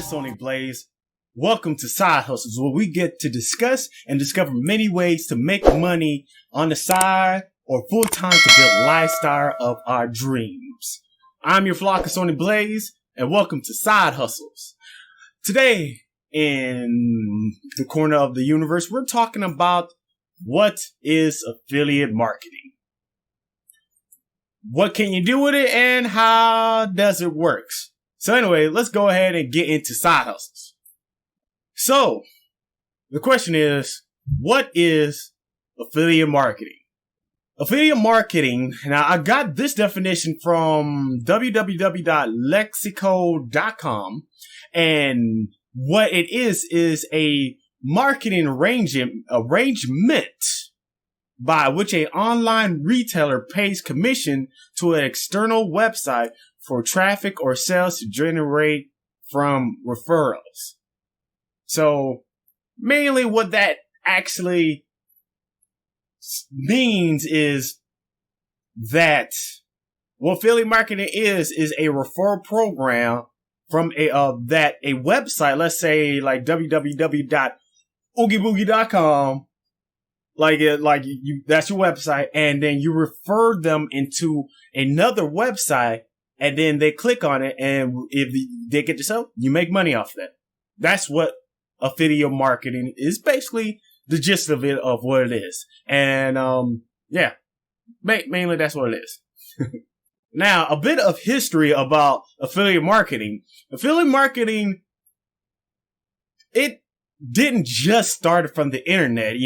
Sony Blaze. Welcome to Side Hustles, where we get to discuss and discover many ways to make money on the side or full time to build lifestyle of our dreams. I'm your flock of Sony Blaze, and welcome to Side Hustles. Today, in the corner of the universe, we're talking about what is affiliate marketing. What can you do with it, and how does it work? So anyway, let's go ahead and get into side hustles. So, the question is, what is affiliate marketing? Affiliate marketing, now I got this definition from www.lexico.com, and what it is a marketing arrangement by which an online retailer pays commission to an external website for traffic or sales to generate from referrals. So mainly what that actually means is that what affiliate marketing is a referral program from a website, let's say like www.oogieboogie.com, that's your website, and then you refer them into another website. And then they click on it, and if they get to sell, you make money off that. That's what affiliate marketing is, basically the gist of it, of what it is. And mainly that's what it is. Now, a bit of history about affiliate marketing. Affiliate marketing, it didn't just start from the internet.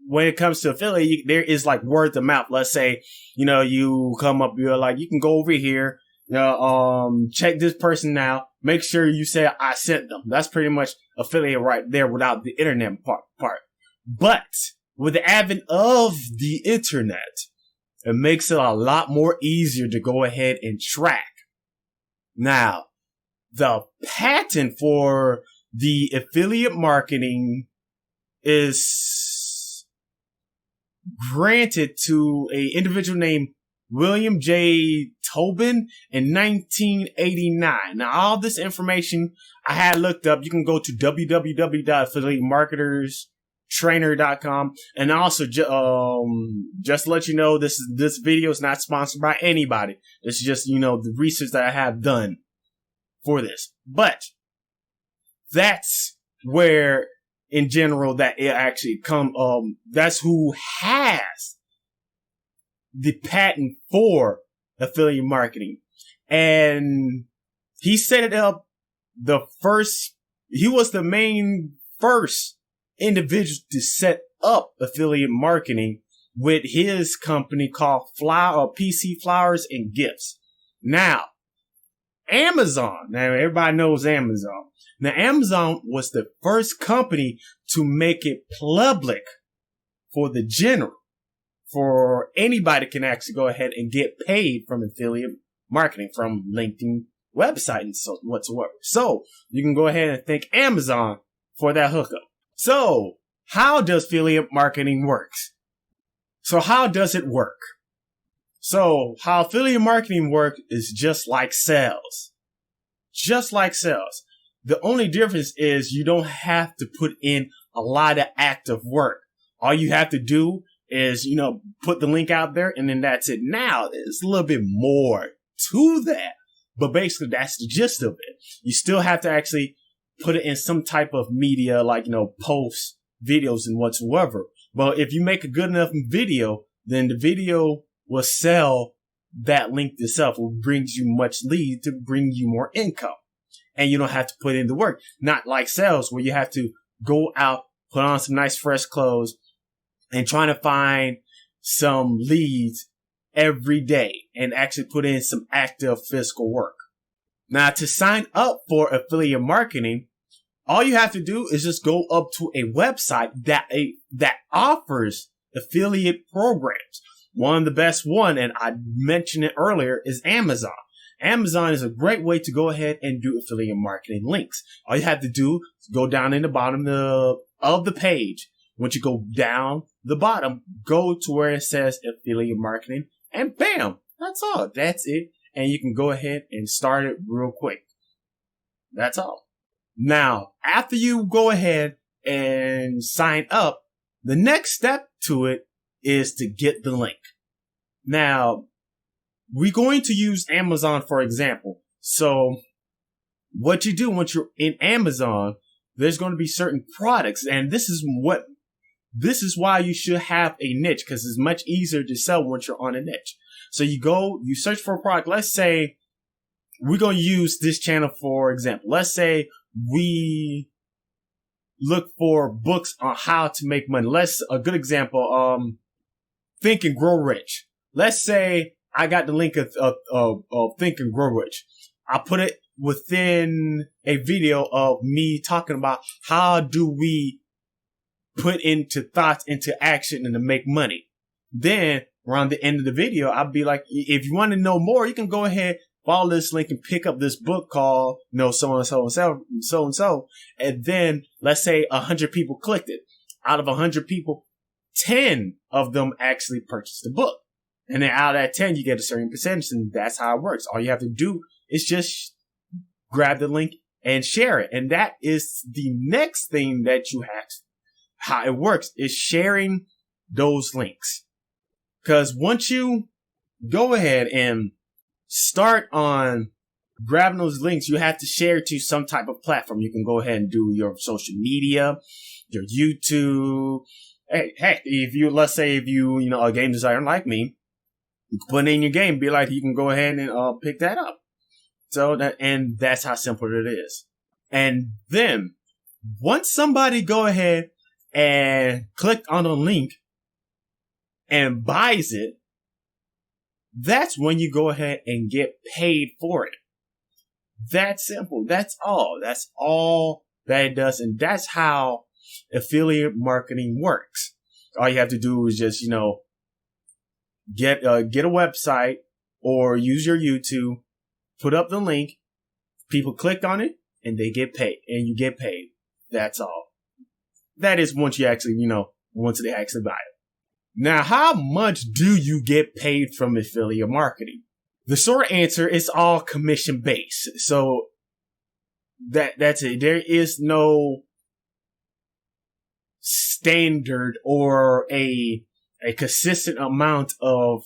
When it comes to affiliate, there is like word of mouth. Let's say, you come up, you're like, you can go over here, check this person out. Make sure you say I sent them. That's pretty much affiliate right there without the internet part. But with the advent of the internet, it makes it a lot more easier to go ahead and track. Now, the patent for the affiliate marketing is granted to a individual named William J. Tobin in 1989. Now, all this information I had looked up. You can go to www.affiliatemarketerstrainer.com, and also just to let you know, this video is not sponsored by anybody. It's just the research that I have done for this. But that's where, in general, that it actually that's who has the patent for affiliate marketing. And he set it up he was the first individual to set up affiliate marketing with his company called PC Flowers and Gifts. Now, Amazon. Now, everybody knows Amazon. Now, Amazon was the first company to make it public for the general, for anybody can actually go ahead and get paid from affiliate marketing from LinkedIn website and so whatsoever. So you can go ahead and thank Amazon for that hookup. So how does affiliate marketing work? So how does it work? So how affiliate marketing works is just like sales. Just like sales. The only difference is you don't have to put in a lot of active work. All you have to do is, put the link out there, and then that's it. Now, there's a little bit more to that, but basically that's the gist of it. You still have to actually put it in some type of media, like, posts, videos, and whatsoever. But if you make a good enough video, then the video will sell that link itself, will bring you much lead to bring you more income. And you don't have to put in the work. Not like sales, where you have to go out, put on some nice fresh clothes, and trying to find some leads every day and actually put in some active physical work. Now, to sign up for affiliate marketing, All you have to do is just go up to a website that offers affiliate programs. One of the best one, and I mentioned it earlier, is Amazon. Amazon is a great way to go ahead and do affiliate marketing links. All you have to do is go down in the bottom of the page. Once you go down the bottom, go to where it says affiliate marketing, and bam, that's all. That's it. And you can go ahead and start it real quick. That's all. Now, after you go ahead and sign up, the next step to it is to get the link. Now, we're going to use Amazon for example. So what you do once you're in Amazon, there's going to be certain products, and this is why you should have a niche, because it's much easier to sell once you're on a niche. So you search for a product. Let's say we're going to use this channel for example. Let's say we look for books on how to make money. A good example, Think and Grow Rich. Let's say I got the link of Think and Grow Rich. I put it within a video of me talking about how do we put into thoughts into action and to make money. Then around the end of the video, I'll be like, if you want to know more, you can go ahead, follow this link and pick up this book called, so and so. And then let's say 100 people clicked it. Out of 100 people, 10 of them actually purchased the book. And then out of that 10, you get a certain percentage, and that's how it works. All you have to do is just grab the link and share it. And that is the next thing that you have. How it works is sharing those links. Because once you go ahead and start on grabbing those links, you have to share it to some type of platform. You can go ahead and do your social media, your YouTube. Heck, let's say if you a game designer like me, you can put it in your game, be like, you can go ahead and pick that up. So that's how simple it is. And then once somebody go ahead and click on a link and buys it, that's when you go ahead and get paid for it. That's simple. That's all. That's all that it does. And that's how affiliate marketing works. All you have to do is just, get a website or use your YouTube, put up the link, people click on it, and they get paid, and you get paid. That's all. That is once you actually, once they actually buy it. Now, how much do you get paid from affiliate marketing? The short answer is all commission based. So that's it. There is no standard or a consistent amount of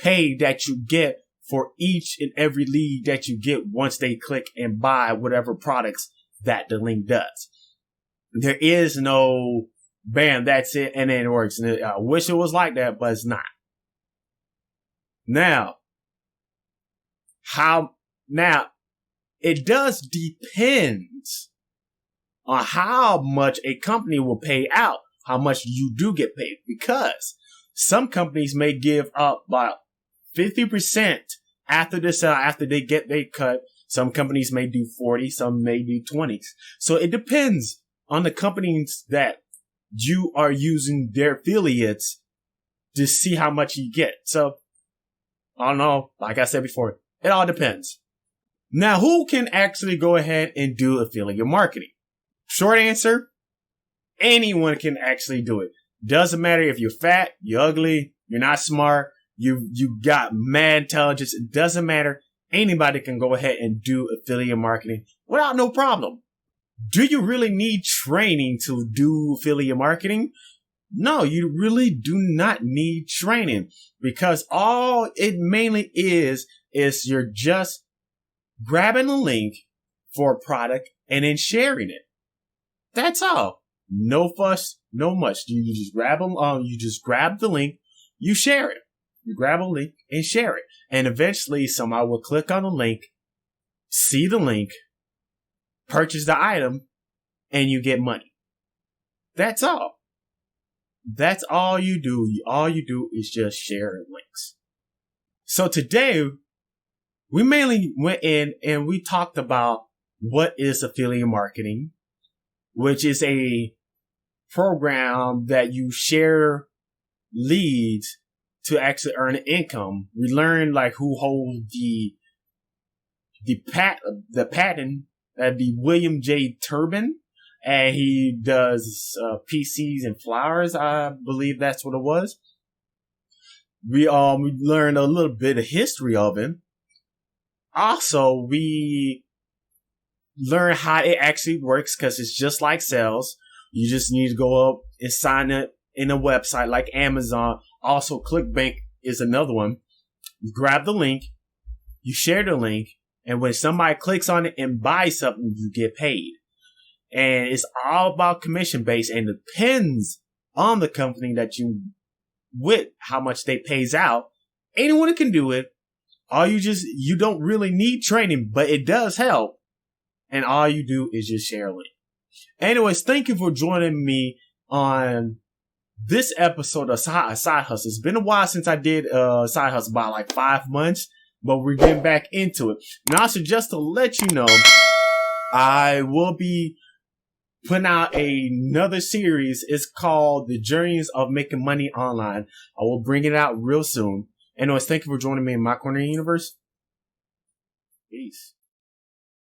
pay that you get for each and every lead that you get once they click and buy whatever products that the link does. There is no, bam, that's it, and then it works. And I wish it was like that, but it's not. Now, it does depend on how much a company will pay out, how much you do get paid, because some companies may give up about 50% after the sale, after they get their cut. Some companies may do 40, some may do 20. So it depends on the companies that you are using their affiliates to see how much you get. So I don't know. Like I said before, it all depends. Now, who can actually go ahead and do affiliate marketing? Short answer, anyone can actually do it. Doesn't matter if you're fat, you're ugly, you're not smart, you got mad intelligence. It doesn't matter. Anybody can go ahead and do affiliate marketing without no problem. Do you really need training to do affiliate marketing? No, you really do not need training, because all it mainly is you're just grabbing a link for a product and then sharing it. That's all. No fuss, no much. You just grab them. You just grab the link, you share it. You grab a link and share it, and eventually somebody will click on the link, see the link, purchase the item, and you get money. That's all. That's all you do. All you do is just share links. So today, we mainly went in and we talked about what is affiliate marketing, which is a program that you share leads to actually earn income. We learned like who holds the patent. That'd be William J. Turbin, and he does PCs and flowers. I believe that's what it was. We learned a little bit of history of him. Also, we learn how it actually works, because it's just like sales. You just need to go up and sign up in a website like Amazon. Also, ClickBank is another one. You grab the link, you share the link, and when somebody clicks on it and buys something, you get paid. And it's all about commission based, and depends on the company that you with how much they pays out. Anyone can do it. You don't really need training, but it does help. And all you do is just share a link. Anyways, thank you for joining me on this episode of Side Hustle. It's been a while since I did Side Hustle, about like 5 months, but we're getting back into it. And also, just to let you know, I will be putting out another series. It's called The Journeys of Making Money Online. I will bring it out real soon. Anyways, thank you for joining me in my corner of the universe. Peace.